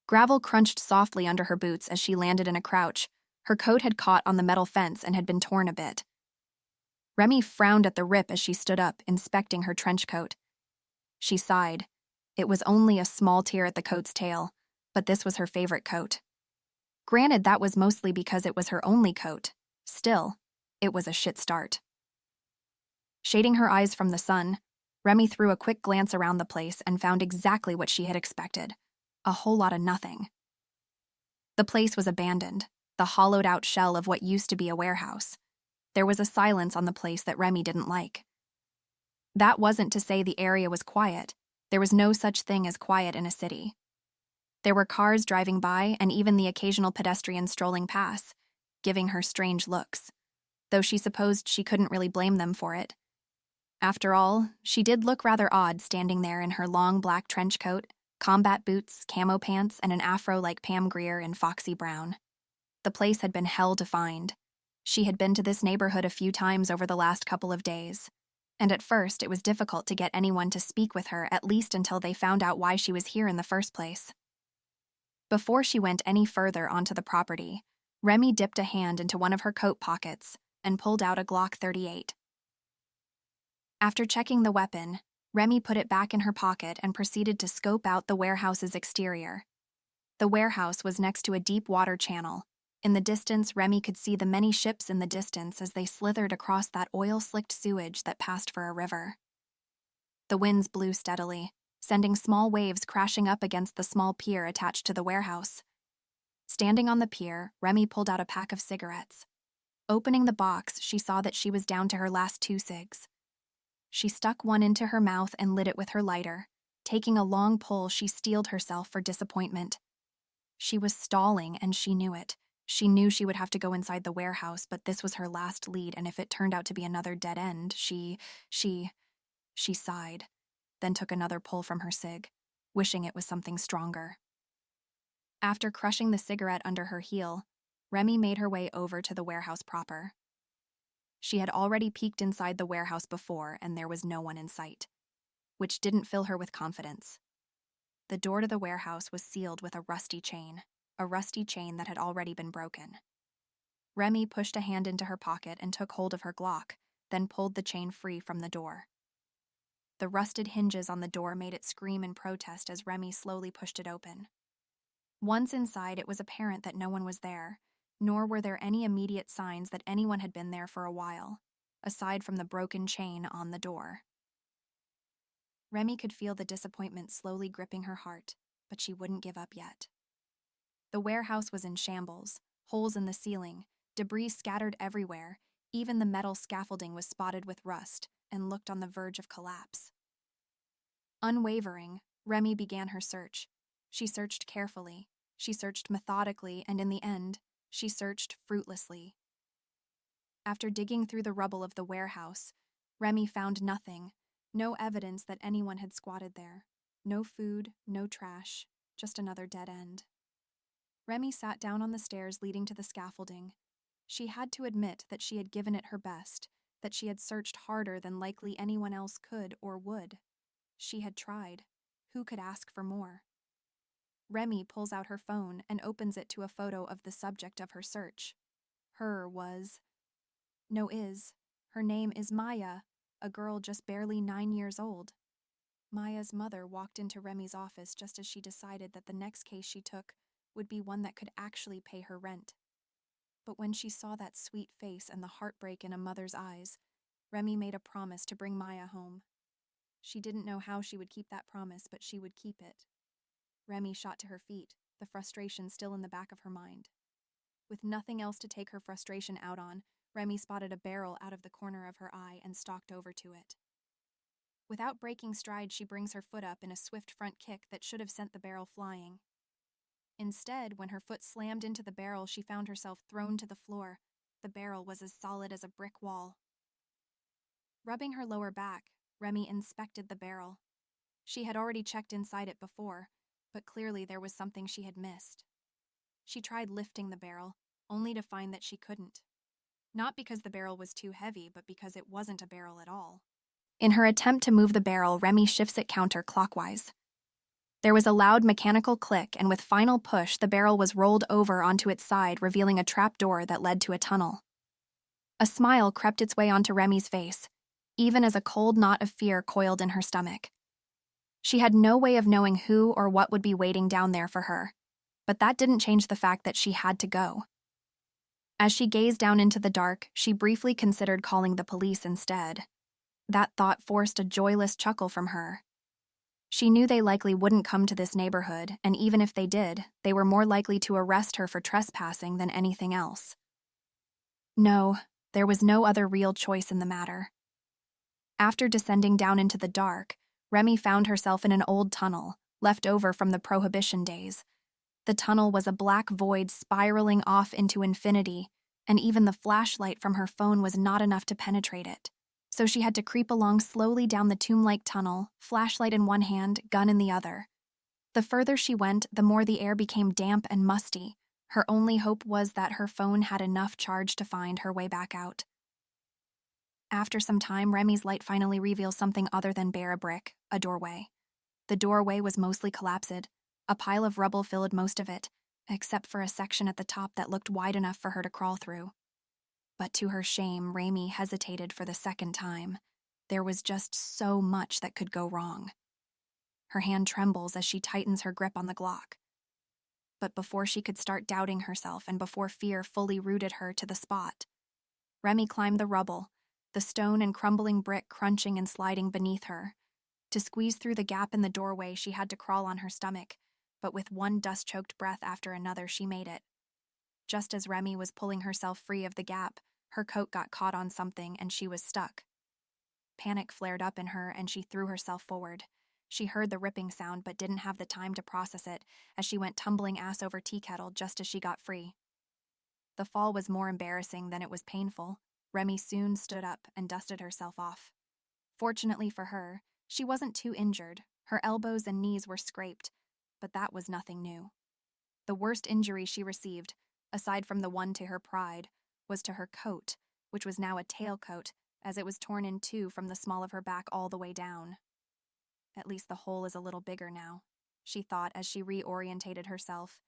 Gravel crunched softly under her boots as she landed in a crouch. Her coat had caught on the metal fence and had been torn a bit. Remi frowned at the rip as she stood up, inspecting her trench coat. She sighed. It was only a small tear at the coat's tail, but this was her favorite coat. Granted, that was mostly because it was her only coat. Still, it was a shit start. Shading her eyes from the sun, Remi threw a quick glance around the place and found exactly what she had expected. A whole lot of nothing. The place was abandoned, the hollowed-out shell of what used to be a warehouse. There was a silence on the place that Remi didn't like. That wasn't to say the area was quiet. There was no such thing as quiet in a city. There were cars driving by and even the occasional pedestrian strolling past, giving her strange looks, though she supposed she couldn't really blame them for it. After all, she did look rather odd standing there in her long black trench coat, combat boots, camo pants, and an afro like Pam Grier in foxy brown. The place had been hell to find. She had been to this neighborhood a few times over the last couple of days, and at first it was difficult to get anyone to speak with her, at least until they found out why she was here in the first place. Before she went any further onto the property, Remi dipped a hand into one of her coat pockets and pulled out a Glock 38. After checking the weapon, Remi put it back in her pocket and proceeded to scope out the warehouse's exterior. The warehouse was next to a deep water channel. In the distance, Remi could see the many ships in the distance as they slithered across that oil-slicked sewage that passed for a river. The winds blew steadily, sending small waves crashing up against the small pier attached to the warehouse. Standing on the pier, Remi pulled out a pack of cigarettes. Opening the box, she saw that she was down to her last 2 cigs. She stuck one into her mouth and lit it with her lighter. Taking a long pull, she steeled herself for disappointment. She was stalling, and she knew it. She knew she would have to go inside the warehouse, but this was her last lead, and if it turned out to be another dead end, she sighed, then took another pull from her cig, wishing it was something stronger. After crushing the cigarette under her heel, Remi made her way over to the warehouse proper. She had already peeked inside the warehouse before, and there was no one in sight, which didn't fill her with confidence. The door to the warehouse was sealed with a rusty chain that had already been broken. Remi pushed a hand into her pocket and took hold of her Glock, then pulled the chain free from the door. The rusted hinges on the door made it scream in protest as Remi slowly pushed it open. Once inside, it was apparent that no one was there, nor were there any immediate signs that anyone had been there for a while, aside from the broken chain on the door. Remi could feel the disappointment slowly gripping her heart, but she wouldn't give up yet. The warehouse was in shambles, holes in the ceiling, debris scattered everywhere, even the metal scaffolding was spotted with rust and looked on the verge of collapse. Unwavering, Remi began her search. She searched carefully, she searched methodically, and in the end, she searched fruitlessly. After digging through the rubble of the warehouse, Remi found nothing, no evidence that anyone had squatted there. No food, no trash, just another dead end. Remi sat down on the stairs leading to the scaffolding. She had to admit that she had given it her best, that she had searched harder than likely anyone else could or would. She had tried. Who could ask for more? Remi pulls out her phone and opens it to a photo of the subject of her search. Her name is Maya, a girl just barely 9 years old. Maya's mother walked into Remi's office just as she decided that the next case she took would be one that could actually pay her rent. But when she saw that sweet face and the heartbreak in a mother's eyes, Remi made a promise to bring Maya home. She didn't know how she would keep that promise, but she would keep it. Remi shot to her feet, the frustration still in the back of her mind. With nothing else to take her frustration out on, Remi spotted a barrel out of the corner of her eye and stalked over to it. Without breaking stride, she brings her foot up in a swift front kick that should have sent the barrel flying. Instead, when her foot slammed into the barrel, she found herself thrown to the floor. The barrel was as solid as a brick wall. Rubbing her lower back, Remi inspected the barrel. She had already checked inside it before, but clearly there was something she had missed. She tried lifting the barrel, only to find that she couldn't. Not because the barrel was too heavy, but because it wasn't a barrel at all. In her attempt to move the barrel, Remi shifts it counterclockwise. There was a loud mechanical click, and with final push, the barrel was rolled over onto its side, revealing a trapdoor that led to a tunnel. A smile crept its way onto Remi's face, even as a cold knot of fear coiled in her stomach. She had no way of knowing who or what would be waiting down there for her, but that didn't change the fact that she had to go. As she gazed down into the dark, she briefly considered calling the police instead. That thought forced a joyless chuckle from her. She knew they likely wouldn't come to this neighborhood, and even if they did, they were more likely to arrest her for trespassing than anything else. No, there was no other real choice in the matter. After descending down into the dark, Remi found herself in an old tunnel, left over from the Prohibition days. The tunnel was a black void spiraling off into infinity, and even the flashlight from her phone was not enough to penetrate it. So she had to creep along slowly down the tomb-like tunnel, flashlight in one hand, gun in the other. The further she went, the more the air became damp and musty. Her only hope was that her phone had enough charge to find her way back out. After some time, Remi's light finally reveals something other than bare brick, a doorway. The doorway was mostly collapsed. A pile of rubble filled most of it, except for a section at the top that looked wide enough for her to crawl through. But to her shame, Remi hesitated for the second time. There was just so much that could go wrong. Her hand trembles as she tightens her grip on the Glock. But before she could start doubting herself and before fear fully rooted her to the spot, Remi climbed the rubble, the stone and crumbling brick crunching and sliding beneath her. To squeeze through the gap in the doorway, she had to crawl on her stomach, but with one dust-choked breath after another, she made it. Just as Remi was pulling herself free of the gap, her coat got caught on something and she was stuck. Panic flared up in her and she threw herself forward. She heard the ripping sound but didn't have the time to process it as she went tumbling ass over tea kettle just as she got free. The fall was more embarrassing than it was painful. Remi soon stood up and dusted herself off. Fortunately for her, she wasn't too injured. Her elbows and knees were scraped, but that was nothing new. The worst injury she received, aside from the one to her pride, was to her coat, which was now a tailcoat, as it was torn in two from the small of her back all the way down. At least the hole is a little bigger now, she thought as she reorientated herself.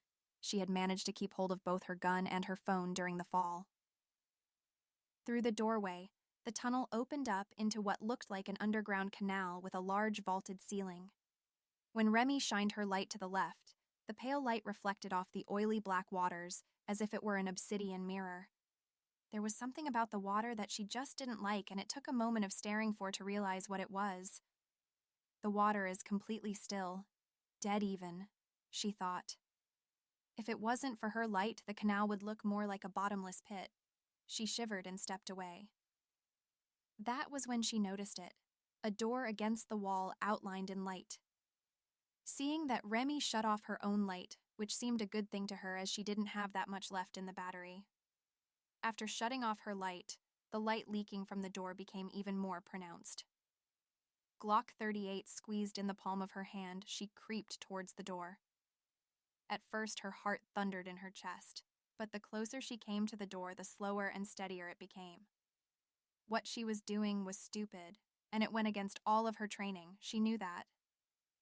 She had managed to keep hold of both her gun and her phone during the fall. Through the doorway, the tunnel opened up into what looked like an underground canal with a large vaulted ceiling. When Remi shined her light to the left, the pale light reflected off the oily black waters as if it were an obsidian mirror. There was something about the water that she just didn't like, and it took a moment of staring for to realize what it was. The water is completely still, dead even, she thought. If it wasn't for her light, the canal would look more like a bottomless pit. She shivered and stepped away. That was when she noticed it, a door against the wall outlined in light. Seeing that Remi shut off her own light, which seemed a good thing to her as she didn't have that much left in the battery. After shutting off her light, the light leaking from the door became even more pronounced. Glock 38 squeezed in the palm of her hand, she creeped towards the door. At first, her heart thundered in her chest, but the closer she came to the door, the slower and steadier it became. What she was doing was stupid, and it went against all of her training. She knew that.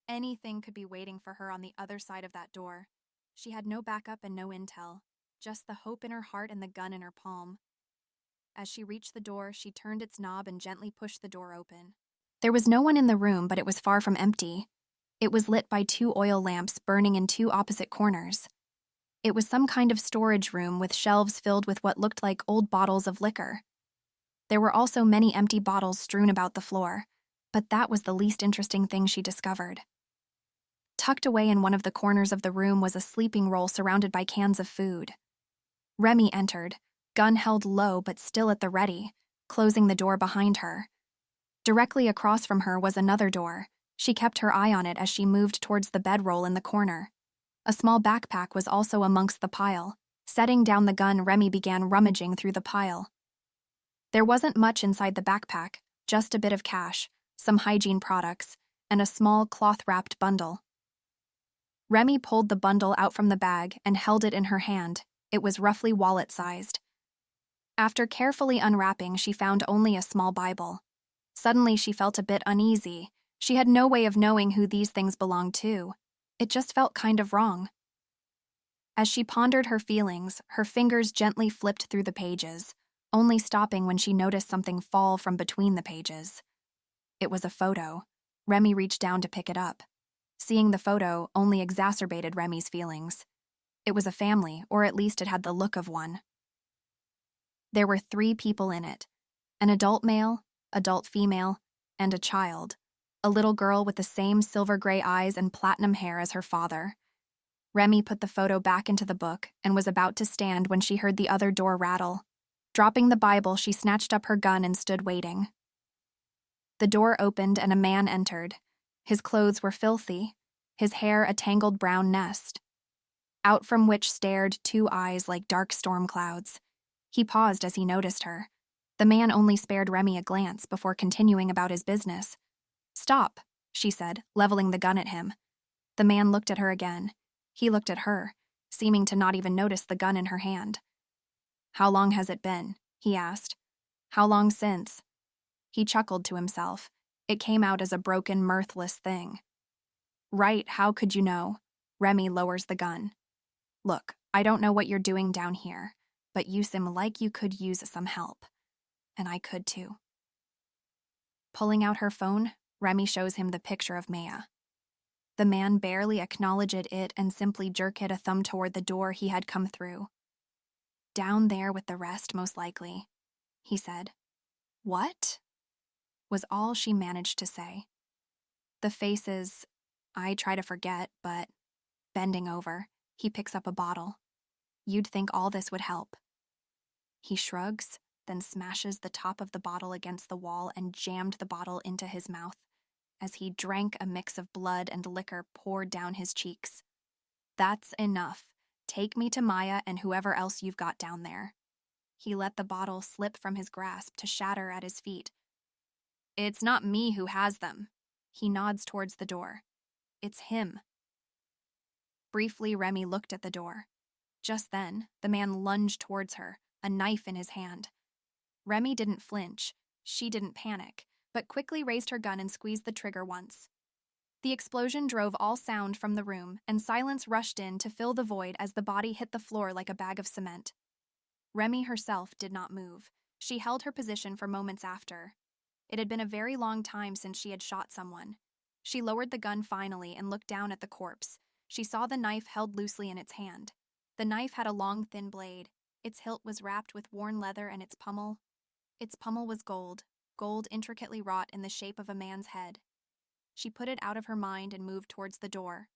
Anything could be waiting for her on the other side of that door. She had no backup and no intel, just the hope in her heart and the gun in her palm. As she reached the door, she turned its knob and gently pushed the door open. There was no one in the room, but it was far from empty. It was lit by 2 oil lamps burning in 2 opposite corners. It was some kind of storage room with shelves filled with what looked like old bottles of liquor. There were also many empty bottles strewn about the floor, but that was the least interesting thing she discovered. Tucked away in one of the corners of the room was a sleeping roll surrounded by cans of food. Remi entered, gun held low but still at the ready, closing the door behind her. Directly across from her was another door. She kept her eye on it as she moved towards the bedroll in the corner. A small backpack was also amongst the pile. Setting down the gun, Remi began rummaging through the pile. There wasn't much inside the backpack, just a bit of cash, some hygiene products, and a small cloth-wrapped bundle. Remi pulled the bundle out from the bag and held it in her hand. It was roughly wallet-sized. After carefully unwrapping, she found only a small Bible. Suddenly, she felt a bit uneasy. She had no way of knowing who these things belonged to. It just felt kind of wrong. As she pondered her feelings, her fingers gently flipped through the pages, only stopping when she noticed something fall from between the pages. It was a photo. Remi reached down to pick it up. Seeing the photo only exacerbated Remi's feelings. It was a family, or at least it had the look of one. There were 3 people in it: an adult male, adult female, and a child, a little girl with the same silver-gray eyes and platinum hair as her father. Remi put the photo back into the book and was about to stand when she heard the other door rattle. Dropping the Bible, she snatched up her gun and stood waiting. The door opened and a man entered. His clothes were filthy, his hair a tangled brown nest, out from which stared 2 eyes like dark storm clouds. He paused as he noticed her. The man only spared Remi a glance before continuing about his business. "Stop," she said, leveling the gun at him. The man looked at her again. He looked at her, seeming to not even notice the gun in her hand. "How long has it been?" he asked. "How long since?" He chuckled to himself. It came out as a broken, mirthless thing. "Right, how could you know?" Remi lowers the gun. "Look, I don't know what you're doing down here, but you seem like you could use some help. And I could too." Pulling out her phone, Remi shows him the picture of Maya. The man barely acknowledged it and simply jerked a thumb toward the door he had come through. "Down there with the rest, most likely," he said. "What?" was all she managed to say. The faces, I try to forget, but bending over, he picks up a bottle. "You'd think all this would help." He shrugs, then smashes the top of the bottle against the wall and jammed the bottle into his mouth as he drank a mix of blood and liquor poured down his cheeks. "That's enough. Take me to Maya and whoever else you've got down there." He let the bottle slip from his grasp to shatter at his feet. "It's not me who has them." He nods towards the door. "It's him." Briefly, Remi looked at the door. Just then, the man lunged towards her, a knife in his hand. Remi didn't flinch. She didn't panic, but quickly raised her gun and squeezed the trigger once. The explosion drove all sound from the room, and silence rushed in to fill the void as the body hit the floor like a bag of cement. Remi herself did not move. She held her position for moments after. It had been a very long time since she had shot someone. She lowered the gun finally and looked down at the corpse. She saw the knife held loosely in its hand. The knife had a long, thin blade. Its hilt was wrapped with worn leather, and its pummel was gold intricately wrought in the shape of a man's head. She put it out of her mind and moved towards the door.